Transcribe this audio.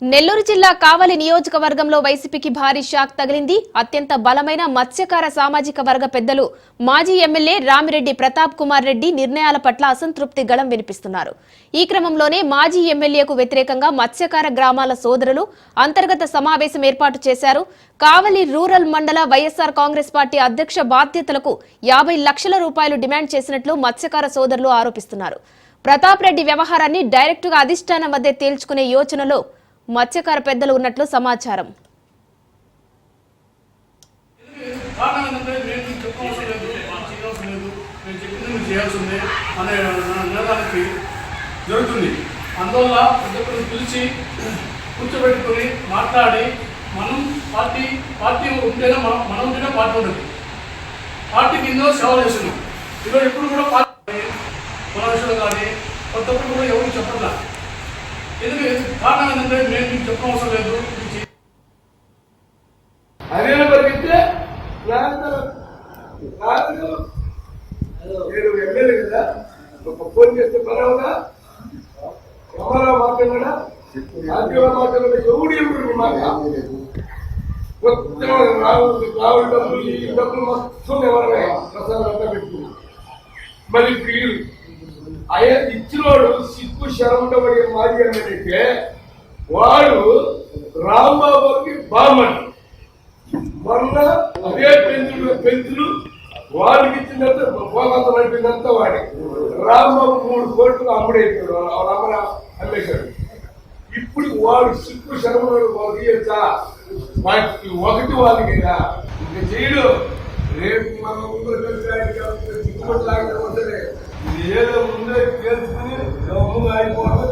నెల్లూరు జిల్లా కావలి నియోజకవర్గంలో వైసీపీకి భారీ షాక్ తగిలింది. అత్యంత బలమైన మత్స్యకార సామాజిక వర్గ పెద్దలు మాజీ ఎమ్మెల్యే రామిరెడ్డి ప్రతాప్ కుమార్ రెడ్డి నిర్ణయాల పట్ల అసంతృప్తి గళం వినిపిస్తున్నారు. ఈ క్రమంలోనే మాజీ ఎమ్మెల్యేకు వ్యతిరేకంగా మత్స్యకార గ్రామాల సోదరులు అంతర్గత సమావేశం ఏర్పాటు చేశారు. కావలి రూరల్ మండల వైఎస్ఆర్ కాంగ్రెస్ పార్టీ అధ్యక్ష బాధ్యతలకు 50 లక్షల రూపాయలు డిమాండ్ చేసినట్లు మత్స్యకార సోదరులు ఆరోపిస్తున్నారు. ప్రతాప్ రెడ్డి వ్యవహారాన్ని డైరెక్టుగా అధిష్టానం వద్దే తేల్చుకునే యోచనలో మత్స్యకార పెద్దలు ఉన్నట్లు సమాచారం. జరుగుతుంది. అందువల్ల ప్రతి ఒక్కరు పిలిచి కూర్చోబెట్టుకొని మాట్లాడి మనం పార్టీ ఉంటేనే మనం ఉంటేనే పార్టీ ఉండదు. పార్టీకి ఎన్నో సేవలు చేస్తున్నాం. ఈరోజు ఎప్పుడు కూడా పార్టీ మన విషయంలో కానీ కొత్త కూడా ఎవరు చెప్పట్లా. ఎందుకు కారణం ఏంటంటే మేము మీకు చెప్పవసరం లేదు. అదేనా పరిగెత్తే నేను ఎమ్మెల్యే కదా, ఒక ఫోన్ చేస్తే పర్వాలా ఎవరో మాట్లాడా రాజ్యంలో మాట్లాడే ఎవడు మాట మొత్తం రావుల డబ్బులు ఈ డబ్బులు మొత్తం ఎవరైనా ప్రసాదంతా పెట్టుకున్నాం. మళ్ళీ క్లియర్ ఆయన ఇచ్చినోడు సిగ్గు శరమటబడి మాజీ అన్నట్టయితే వాడు రాంబాబుకి బామ్మని మొన్న అదే పెంచులు వాడికి ఇచ్చినంత పోగంత నడిపిందంతా వాడి రాంబాబు 3 కోట్లు అమ్ముడైపోయాడు. వాళ్ళ అమ్మని అమ్మేశాడు. ఇప్పుడు వాడు సిగ్గు శరమటోడు వాళ్ళు ఇయ్యచ్చా వాటికి ఒకటి వాళ్ళకి ఇంకా చేయడు. రేపు మన ముందు సిగ్గుపట్లాగా ఇది ఏదో ముందే చేసుకుని ముందు అయిపోవడం